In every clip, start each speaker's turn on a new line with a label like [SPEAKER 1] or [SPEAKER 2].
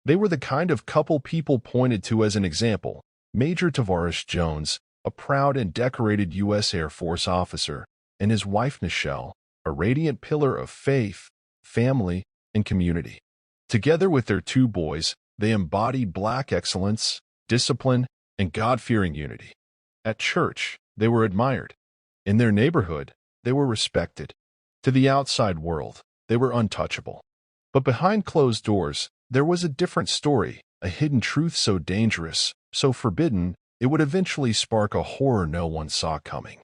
[SPEAKER 1] They were the kind of couple people pointed to as an example. Major Tavares Jones, a proud and decorated U.S. Air Force officer, and his wife Nichelle, a radiant pillar of faith, family, and community. Together with their two boys, they embodied Black excellence, discipline, and God-fearing unity. At church, they were admired. In their neighborhood, they were respected. To the outside world, they were untouchable. But behind closed doors, there was a different story, a hidden truth so dangerous, so forbidden, it would eventually spark a horror no one saw coming.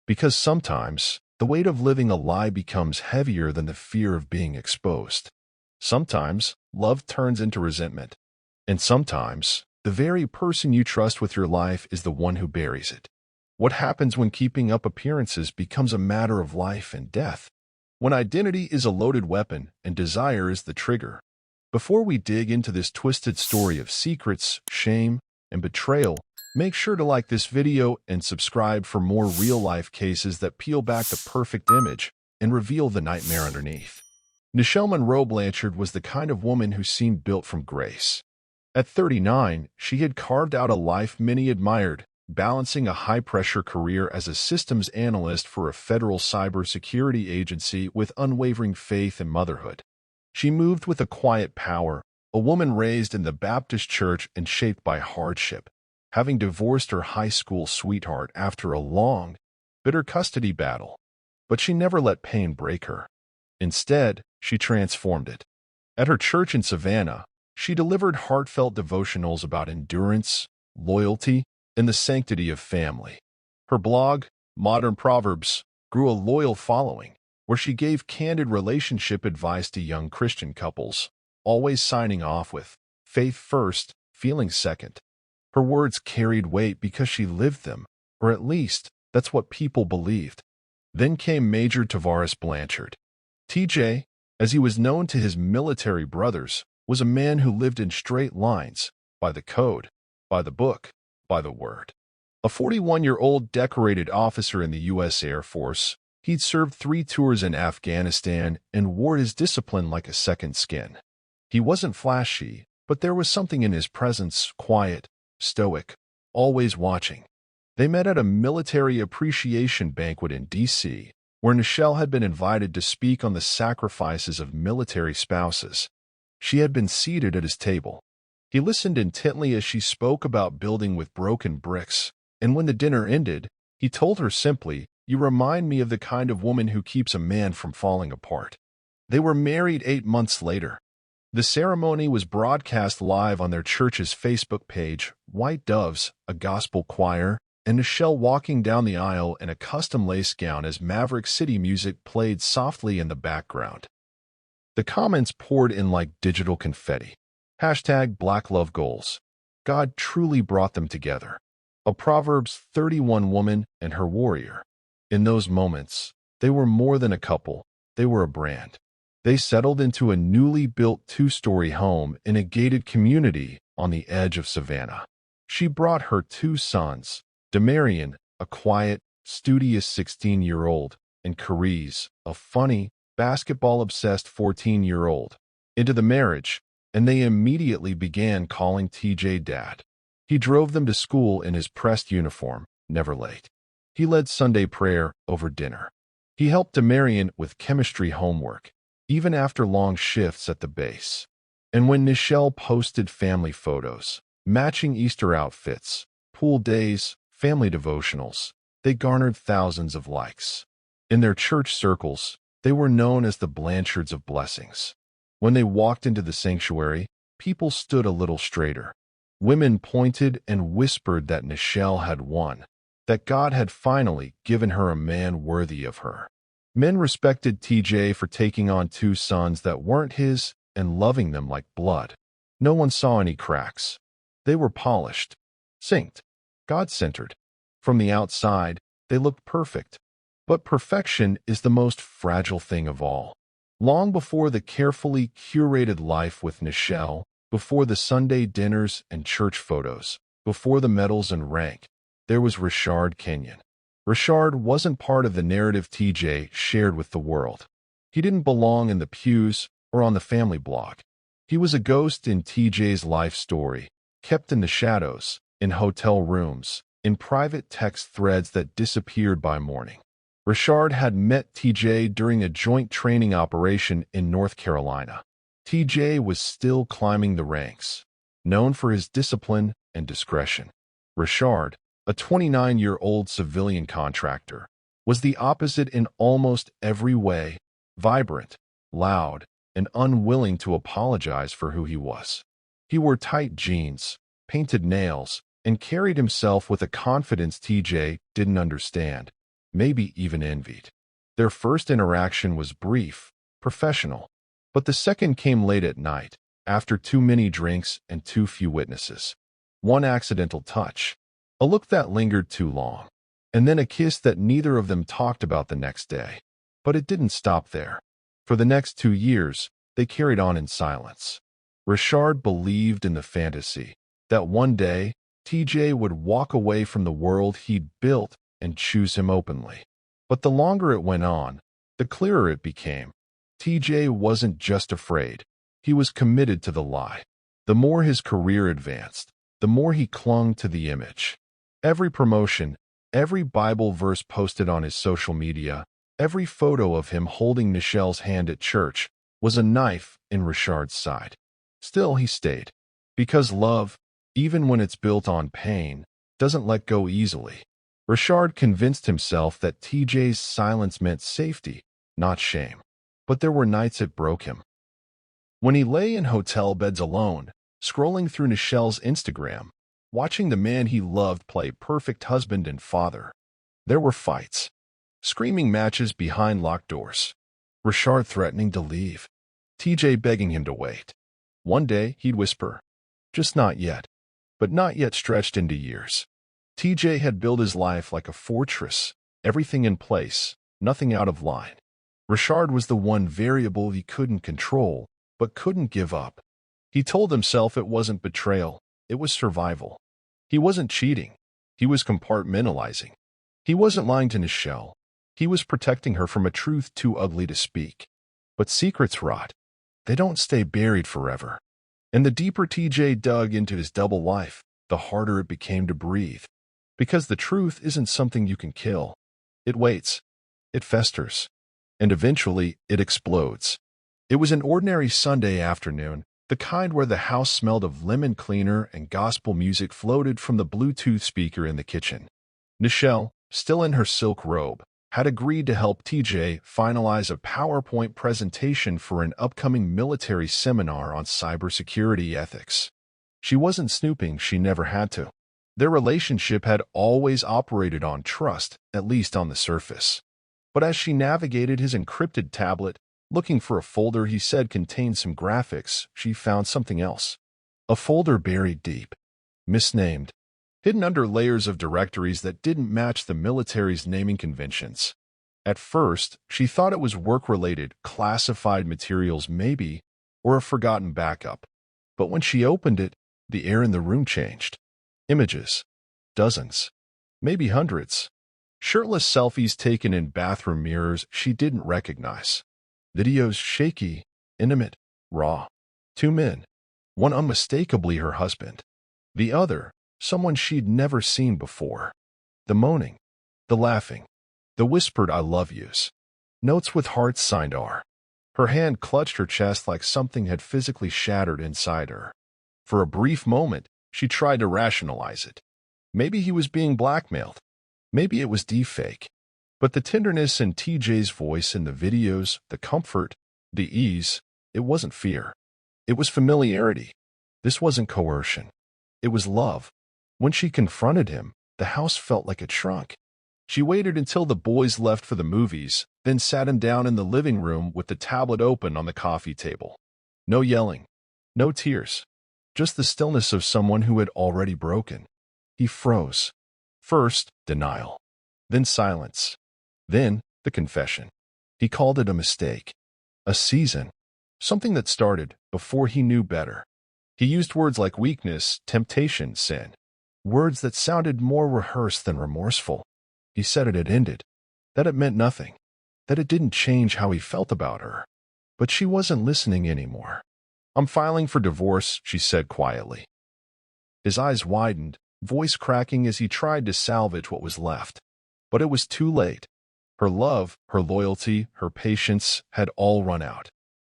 [SPEAKER 1] Because sometimes, the weight of living a lie becomes heavier than the fear of being exposed. Sometimes, love turns into resentment. And sometimes, the very person you trust with your life is the one who buries it. What happens when keeping up appearances becomes a matter of life and death? When identity is a loaded weapon and desire is the trigger? Before we dig into this twisted story of secrets, shame, and betrayal, make sure to like this video and subscribe for more real-life cases that peel back the perfect image and reveal the nightmare underneath. Nichelle Monroe Blanchard was the kind of woman who seemed built from grace. At 39, she had carved out a life many admired, balancing a high-pressure career as a systems analyst for a federal cybersecurity agency with unwavering faith in motherhood. She moved with a quiet power, a woman raised in the Baptist church and shaped by hardship, having divorced her high school sweetheart after a long, bitter custody battle. But she never let pain break her. Instead, she transformed it. At her church in Savannah, she delivered heartfelt devotionals about endurance, loyalty, and the sanctity of family. Her blog, Modern Proverbs, grew a loyal following, where she gave candid relationship advice to young Christian couples, always signing off with, "Faith first, feelings second." Her words carried weight because she lived them, or at least, that's what people believed. Then came Major Tavares Blanchard. TJ, as he was known to his military brothers, was a man who lived in straight lines, by the code, by the book, by the word. A 41-year-old decorated officer in the U.S. Air Force, he'd served 3 tours in Afghanistan and wore his discipline like a second skin. He wasn't flashy, but there was something in his presence, quiet, stoic, always watching. They met at a military appreciation banquet in D.C., where Nichelle had been invited to speak on the sacrifices of military spouses. She had been seated at his table. He listened intently as she spoke about building with broken bricks, and when the dinner ended, he told her simply, "You remind me of the kind of woman who keeps a man from falling apart." They were married 8 months later. The ceremony was broadcast live on their church's Facebook page, white doves, a gospel choir, and Nichelle walking down the aisle in a custom lace gown as Maverick City music played softly in the background. The comments poured in like digital confetti. #BlackLoveGoals. God truly brought them together. A Proverbs 31 woman and her warrior. In those moments, they were more than a couple, they were a brand. They settled into a newly built 2-story home in a gated community on the edge of Savannah. She brought her 2 sons, Demarion, a quiet, studious 16-year-old, and Carice, a funny, basketball-obsessed 14-year-old, into the marriage, and they immediately began calling TJ Dad. He drove them to school in his pressed uniform, never late. He led Sunday prayer over dinner. He helped Demarion with chemistry homework, even after long shifts at the base. And when Nichelle posted family photos, matching Easter outfits, pool days, family devotionals, they garnered thousands of likes. In their church circles, they were known as the Blanchards of Blessings. When they walked into the sanctuary, people stood a little straighter. Women pointed and whispered that Nichelle had won, that God had finally given her a man worthy of her. Men respected TJ for taking on 2 sons that weren't his and loving them like blood. No one saw any cracks. They were polished, synced, God-centered. From the outside, they looked perfect. But perfection is the most fragile thing of all. Long before the carefully curated life with Nichelle, before the Sunday dinners and church photos, before the medals and rank, there was Richard Kenyon. Richard wasn't part of the narrative TJ shared with the world. He didn't belong in the pews or on the family blog. He was a ghost in TJ's life story, kept in the shadows, in hotel rooms, in private text threads that disappeared by morning. Richard had met TJ during a joint training operation in North Carolina. TJ was still climbing the ranks, known for his discipline and discretion. Richard, a 29-year-old civilian contractor, was the opposite in almost every way: vibrant, loud, and unwilling to apologize for who he was. He wore tight jeans, painted nails, and carried himself with a confidence TJ didn't understand, maybe even envied. Their first interaction was brief, professional, but the second came late at night, after too many drinks and too few witnesses. One accidental touch, a look that lingered too long, and then a kiss that neither of them talked about the next day. But it didn't stop there. For the next 2 years, they carried on in silence. Richard believed in the fantasy that one day TJ would walk away from the world he'd built and choose him openly. But the longer it went on, the clearer it became. TJ wasn't just afraid. He was committed to the lie. The more his career advanced, the more he clung to the image. Every promotion, every Bible verse posted on his social media, every photo of him holding Nichelle's hand at church was a knife in Richard's side. Still, he stayed. Because love, even when it's built on pain, doesn't let go easily. Richard convinced himself that TJ's silence meant safety, not shame. But there were nights it broke him. When he lay in hotel beds alone, scrolling through Nichelle's Instagram, watching the man he loved play perfect husband and father, there were fights, screaming matches behind locked doors. Richard threatening to leave, TJ begging him to wait. One day, he'd whisper, "Just not yet." But not yet stretched into years. TJ had built his life like a fortress, everything in place, nothing out of line. Richard was the one variable he couldn't control, but couldn't give up. He told himself it wasn't betrayal, it was survival. He wasn't cheating, he was compartmentalizing. He wasn't lying to Nichelle, he was protecting her from a truth too ugly to speak. But secrets rot. They don't stay buried forever. And the deeper TJ dug into his double life, the harder it became to breathe. Because the truth isn't something you can kill. It waits. It festers. And eventually, it explodes. It was an ordinary Sunday afternoon, the kind where the house smelled of lemon cleaner and gospel music floated from the Bluetooth speaker in the kitchen. Nichelle, still in her silk robe, had agreed to help TJ finalize a PowerPoint presentation for an upcoming military seminar on cybersecurity ethics. She wasn't snooping, she never had to. Their relationship had always operated on trust, at least on the surface. But as she navigated his encrypted tablet, looking for a folder he said contained some graphics, she found something else. A folder buried deep, misnamed, hidden under layers of directories that didn't match the military's naming conventions. At first, she thought it was work-related, classified materials maybe, or a forgotten backup. But when she opened it, the air in the room changed. Images. Dozens. Maybe hundreds. Shirtless selfies taken in bathroom mirrors she didn't recognize. Videos shaky, intimate, raw. 2 men. One unmistakably her husband. The other, someone she'd never seen before. The moaning. The laughing. The whispered "I love yous." Notes with hearts signed R. Her hand clutched her chest like something had physically shattered inside her. For a brief moment, she tried to rationalize it. Maybe he was being blackmailed. Maybe it was deepfake. But the tenderness in TJ's voice in the videos, the comfort, the ease, it wasn't fear. It was familiarity. This wasn't coercion. It was love. When she confronted him, the house felt like it shrunk. She waited until the boys left for the movies, then sat him down in the living room with the tablet open on the coffee table. No yelling. No tears. Just the stillness of someone who had already broken. He froze. First, denial. Then silence. Then, the confession. He called it a mistake. A season. Something that started before he knew better. He used words like weakness, temptation, sin. Words that sounded more rehearsed than remorseful. He said it had ended. That it meant nothing. That it didn't change how he felt about her. But she wasn't listening anymore. I'm filing for divorce, she said quietly. His eyes widened, voice cracking as he tried to salvage what was left. But it was too late. Her love, her loyalty, her patience had all run out.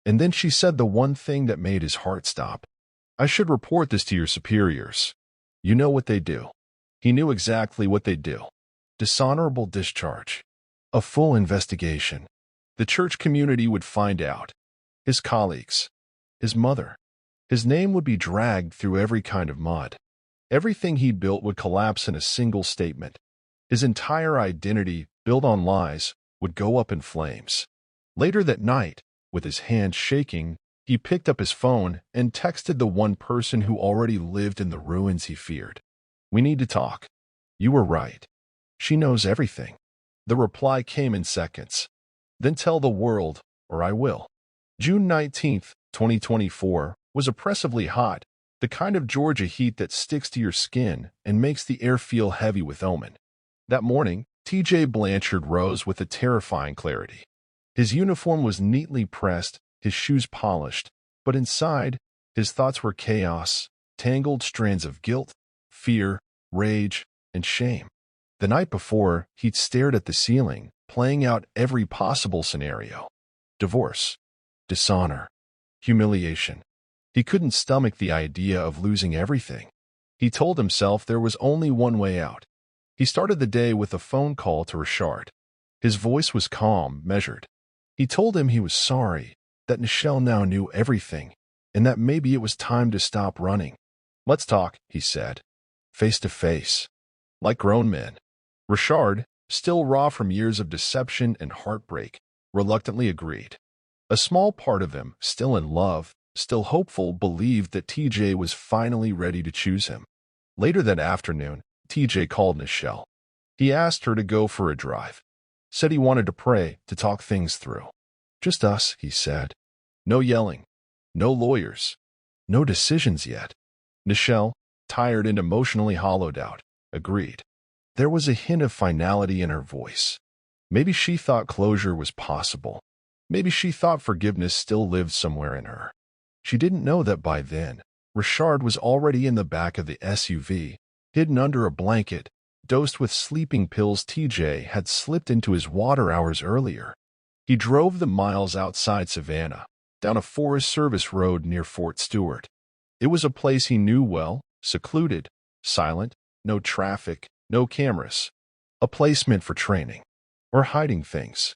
[SPEAKER 1] And then she said the one thing that made his heart stop. I should report this to your superiors. You know what they do. He knew exactly what they'd do. Dishonorable discharge. A full investigation. The church community would find out. His colleagues. His mother. His name would be dragged through every kind of mud. Everything he'd built would collapse in a single statement. His entire identity, built on lies, would go up in flames. Later that night, with his hands shaking, he picked up his phone and texted the one person who already lived in the ruins he feared. We need to talk. You were right. She knows everything. The reply came in seconds. Then tell the world, or I will. June 19th, 2024, was oppressively hot, the kind of Georgia heat that sticks to your skin and makes the air feel heavy with omen. That morning, T.J. Blanchard rose with a terrifying clarity. His uniform was neatly pressed, his shoes polished, but inside, his thoughts were chaos, tangled strands of guilt, fear, rage, and shame. The night before, he'd stared at the ceiling, playing out every possible scenario. Divorce, dishonor, humiliation. He couldn't stomach the idea of losing everything. He told himself there was only one way out. He started the day with a phone call to Richard. His voice was calm, measured. He told him he was sorry, that Nichelle now knew everything, and that maybe it was time to stop running. Let's talk, he said. Face to face. Like grown men. Richard, still raw from years of deception and heartbreak, reluctantly agreed. A small part of him, still in love, still hopeful, believed that TJ was finally ready to choose him. Later that afternoon, TJ called Nichelle. He asked her to go for a drive. Said he wanted to pray, to talk things through. Just us, he said. No yelling. No lawyers. No decisions yet. Nichelle, tired and emotionally hollowed out, agreed. There was a hint of finality in her voice. Maybe she thought closure was possible. Maybe she thought forgiveness still lived somewhere in her. She didn't know that by then, Richard was already in the back of the SUV, hidden under a blanket, dosed with sleeping pills TJ had slipped into his water hours earlier. He drove the miles outside Savannah, down a Forest Service road near Fort Stewart. It was a place he knew well, secluded, silent, no traffic, no cameras. A place meant for training, or hiding things.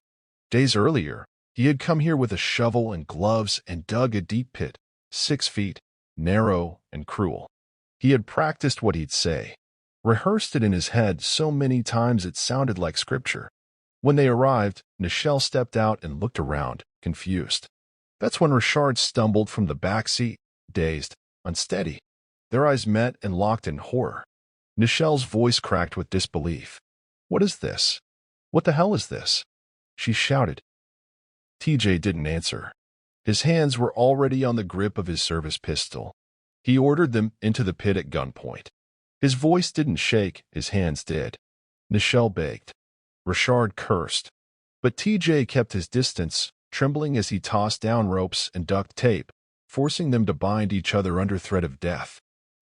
[SPEAKER 1] Days earlier, he had come here with a shovel and gloves and dug a deep pit, 6 feet, narrow and cruel. He had practiced what he'd say, rehearsed it in his head so many times it sounded like scripture. When they arrived, Nichelle stepped out and looked around, confused. That's when Richard stumbled from the back seat, dazed, unsteady. Their eyes met and locked in horror. Nichelle's voice cracked with disbelief. What is this? What the hell is this? She shouted. TJ didn't answer. His hands were already on the grip of his service pistol. He ordered them into the pit at gunpoint. His voice didn't shake, his hands did. Nichelle begged. Richard cursed. But TJ kept his distance, trembling as he tossed down ropes and duct tape, forcing them to bind each other under threat of death.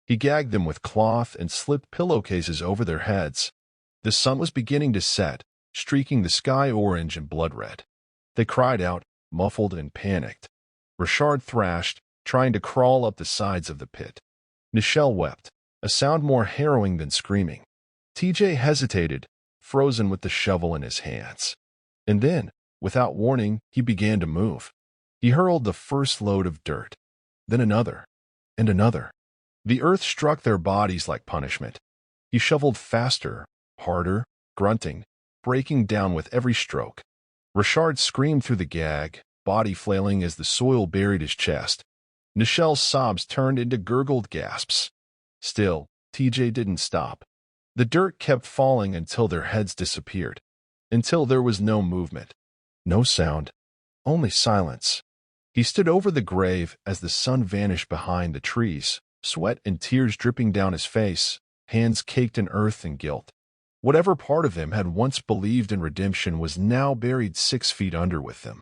[SPEAKER 1] He gagged them with cloth and slipped pillowcases over their heads. The sun was beginning to set, streaking the sky orange and blood red. They cried out, muffled and panicked. Richard thrashed, trying to crawl up the sides of the pit. Nichelle wept, a sound more harrowing than screaming. TJ hesitated, frozen with the shovel in his hands. And then, without warning, he began to move. He hurled the first load of dirt, then another, and another. The earth struck their bodies like punishment. He shoveled faster, harder, grunting, breaking down with every stroke. Richard screamed through the gag, body flailing as the soil buried his chest. Nichelle's sobs turned into gurgled gasps. Still, TJ didn't stop. The dirt kept falling until their heads disappeared. Until there was no movement. No sound. Only silence. He stood over the grave as the sun vanished behind the trees, sweat and tears dripping down his face, hands caked in earth and guilt. Whatever part of him had once believed in redemption was now buried 6 feet under with them.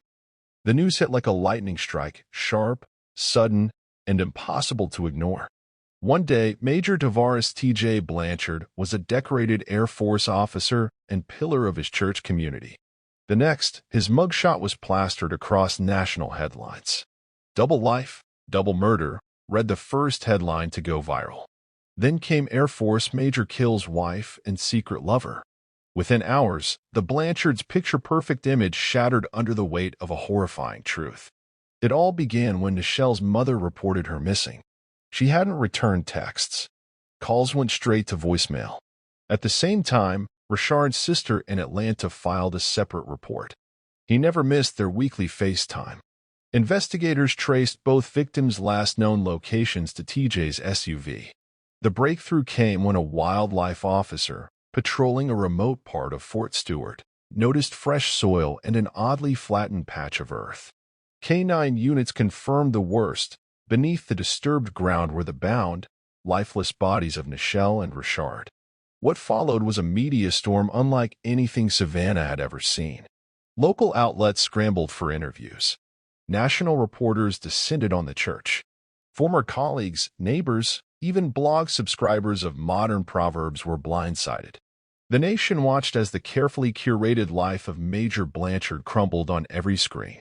[SPEAKER 1] The news hit like a lightning strike, sharp, sudden, and impossible to ignore. One day, Major Tavares T.J. Blanchard was a decorated Air Force officer and pillar of his church community. The next, his mugshot was plastered across national headlines. "Double life, double murder," read the first headline to go viral. Then came "Air Force Major kills wife and secret lover." Within hours, the Blanchards' picture-perfect image shattered under the weight of a horrifying truth. It all began when Nichelle's mother reported her missing. She hadn't returned texts. Calls went straight to voicemail. At the same time, Richard's sister in Atlanta filed a separate report. He never missed their weekly FaceTime. Investigators traced both victims' last known locations to TJ's SUV. The breakthrough came when a wildlife officer, patrolling a remote part of Fort Stewart, noticed fresh soil and an oddly flattened patch of earth. K-9 units confirmed the worst. Beneath the disturbed ground were the bound, lifeless bodies of Nichelle and Richard. What followed was a media storm unlike anything Savannah had ever seen. Local outlets scrambled for interviews. National reporters descended on the church. Former colleagues, neighbors, even blog subscribers of Modern Proverbs were blindsided. The nation watched as the carefully curated life of Major Blanchard crumbled on every screen.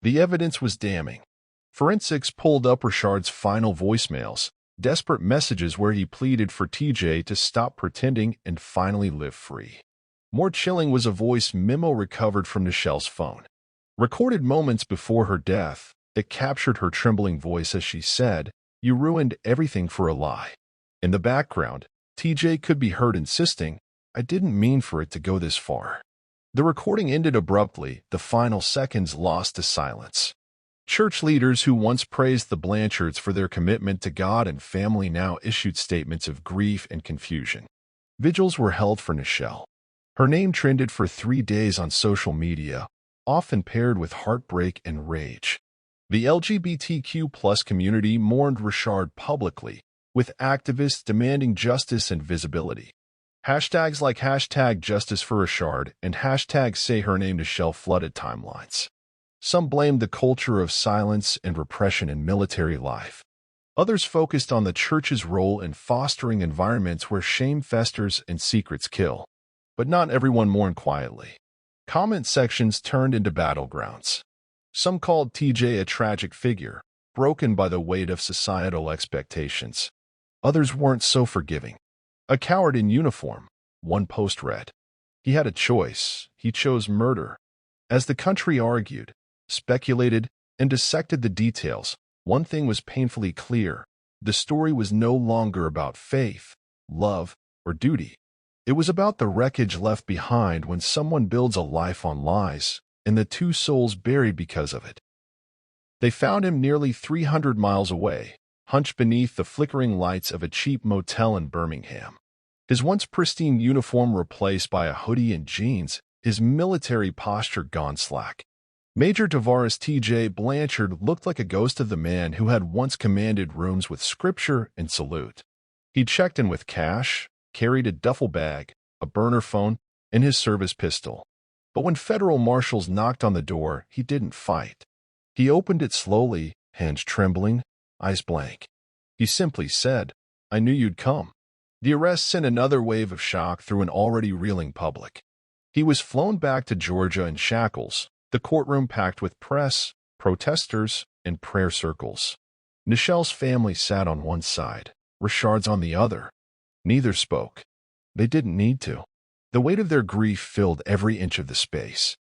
[SPEAKER 1] The evidence was damning. Forensics pulled up Richard's final voicemails, desperate messages where he pleaded for TJ to stop pretending and finally live free. More chilling was a voice memo recovered from Nichelle's phone. Recorded moments before her death, it captured her trembling voice as she said, "You ruined everything for a lie." In the background, TJ could be heard insisting, "I didn't mean for it to go this far." The recording ended abruptly, the final seconds lost to silence. Church leaders who once praised the Blanchards for their commitment to God and family now issued statements of grief and confusion. Vigils were held for Nichelle. Her name trended for 3 days on social media, often paired with heartbreak and rage. The LGBTQ+ community mourned Richard publicly, with activists demanding justice and visibility. Hashtags like #JusticeForRichard and #SayHerName Nichelle flooded timelines. Some blamed the culture of silence and repression in military life. Others focused on the church's role in fostering environments where shame festers and secrets kill. But not everyone mourned quietly. Comment sections turned into battlegrounds. Some called TJ a tragic figure, broken by the weight of societal expectations. Others weren't so forgiving. "A coward in uniform," one post read. "He had a choice. He chose murder." As the country argued, speculated, and dissected the details, one thing was painfully clear. The story was no longer about faith, love, or duty. It was about the wreckage left behind when someone builds a life on lies, and the 2 souls buried because of it. They found him nearly 300 miles away, hunched beneath the flickering lights of a cheap motel in Birmingham. His once pristine uniform replaced by a hoodie and jeans, his military posture gone slack. Major Tavares T.J. Blanchard looked like a ghost of the man who had once commanded rooms with scripture and salute. He checked in with cash, carried a duffel bag, a burner phone, and his service pistol. But when federal marshals knocked on the door, he didn't fight. He opened it slowly, hands trembling, eyes blank. He simply said, "I knew you'd come." The arrest sent another wave of shock through an already reeling public. He was flown back to Georgia in shackles, the courtroom packed with press, protesters, and prayer circles. Nichelle's family sat on one side, Richard's on the other. Neither spoke. They didn't need to. The weight of their grief filled every inch of the space.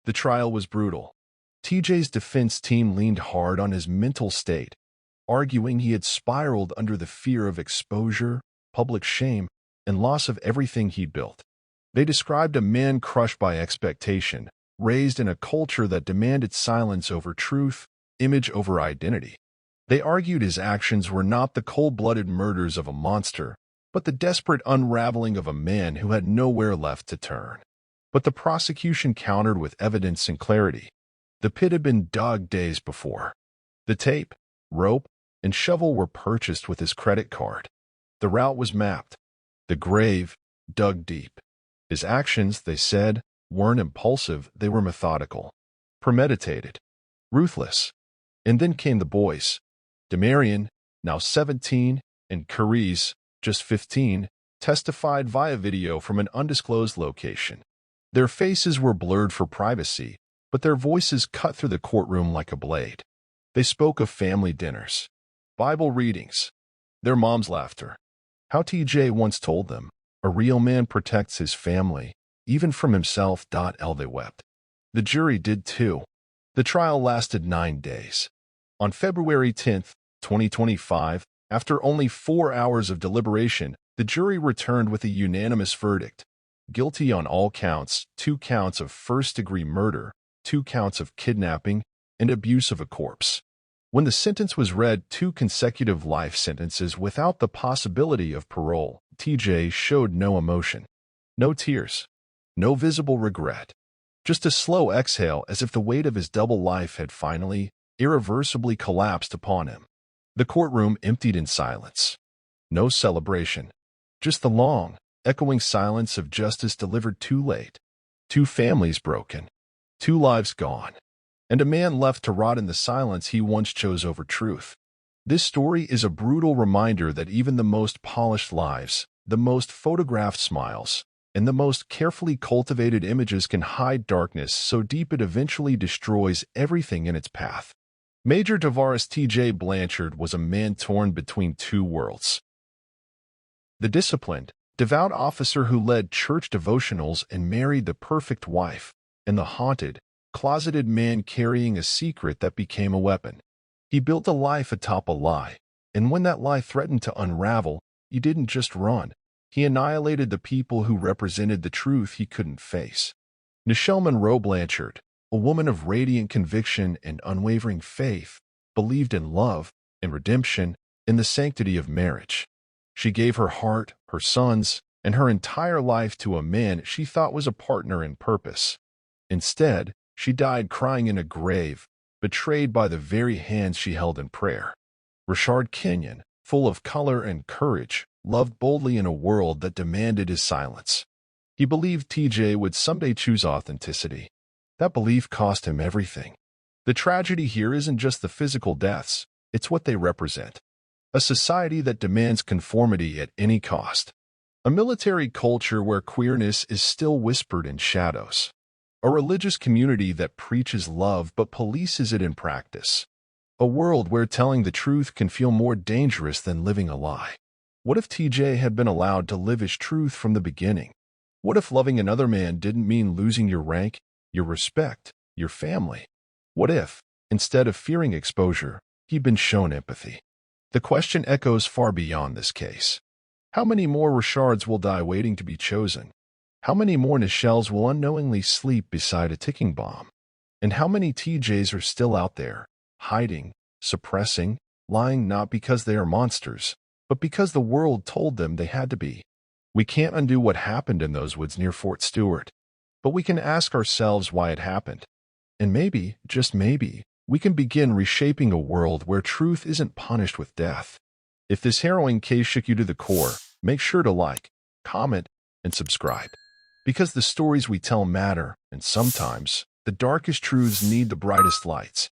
[SPEAKER 1] The trial was brutal. TJ's defense team leaned hard on his mental state, arguing he had spiraled under the fear of exposure, public shame, and loss of everything he'd built. They described a man crushed by expectation, raised in a culture that demanded silence over truth, image over identity. They argued his actions were not the cold-blooded murders of a monster, but the desperate unraveling of a man who had nowhere left to turn. But the prosecution countered with evidence and clarity. The pit had been dug days before. The tape, rope, and shovel were purchased with his credit card. The route was mapped. The grave dug deep. His actions, they said, weren't impulsive, they were methodical, premeditated, ruthless. And then came the boys. Demarion, now 17, and Carice, just 15, testified via video from an undisclosed location. Their faces were blurred for privacy, but their voices cut through the courtroom like a blade. They spoke of family dinners, Bible readings, their mom's laughter. How TJ once told them, "A real man protects his family, even from himself." They wept. The jury did too. The trial lasted 9 days. On February 10th, 2025, after only 4 hours of deliberation, the jury returned with a unanimous verdict. Guilty on all counts, 2 counts of first-degree murder, 2 counts of kidnapping, and abuse of a corpse. When the sentence was read, 2 consecutive life sentences without the possibility of parole, TJ showed no emotion. No tears. No visible regret. Just a slow exhale as if the weight of his double life had finally, irreversibly collapsed upon him. The courtroom emptied in silence. No celebration. Just the long, echoing silence of justice delivered too late. 2 families broken. 2 lives gone. And a man left to rot in the silence he once chose over truth. This story is a brutal reminder that even the most polished lives, the most photographed smiles, and the most carefully cultivated images can hide darkness so deep it eventually destroys everything in its path. Major Tavares T.J. Blanchard was a man torn between 2 worlds. The disciplined, devout officer who led church devotionals and married the perfect wife, and the haunted, closeted man carrying a secret that became a weapon. He built a life atop a lie, and when that lie threatened to unravel, he didn't just run. He annihilated the people who represented the truth he couldn't face. Nichelle Monroe Blanchard, a woman of radiant conviction and unwavering faith, believed in love and redemption, in the sanctity of marriage. She gave her heart, her sons, and her entire life to a man she thought was a partner in purpose. Instead, she died crying in a grave, betrayed by the very hands she held in prayer. Rashard Kenyon, full of color and courage, loved boldly in a world that demanded his silence. He believed TJ would someday choose authenticity. That belief cost him everything. The tragedy here isn't just the physical deaths, it's what they represent. A society that demands conformity at any cost. A military culture where queerness is still whispered in shadows. A religious community that preaches love but polices it in practice. A world where telling the truth can feel more dangerous than living a lie. What if TJ had been allowed to live his truth from the beginning? What if loving another man didn't mean losing your rank, your respect, your family? What if, instead of fearing exposure, he'd been shown empathy? The question echoes far beyond this case. How many more Rashards will die waiting to be chosen? How many more Nichelles will unknowingly sleep beside a ticking bomb? And how many TJs are still out there, hiding, suppressing, lying not because they are monsters, but because the world told them they had to be? We can't undo what happened in those woods near Fort Stewart, but we can ask ourselves why it happened. And maybe, just maybe, we can begin reshaping a world where truth isn't punished with death. If this harrowing case shook you to the core, make sure to like, comment, and subscribe. Because the stories we tell matter, and sometimes, the darkest truths need the brightest lights.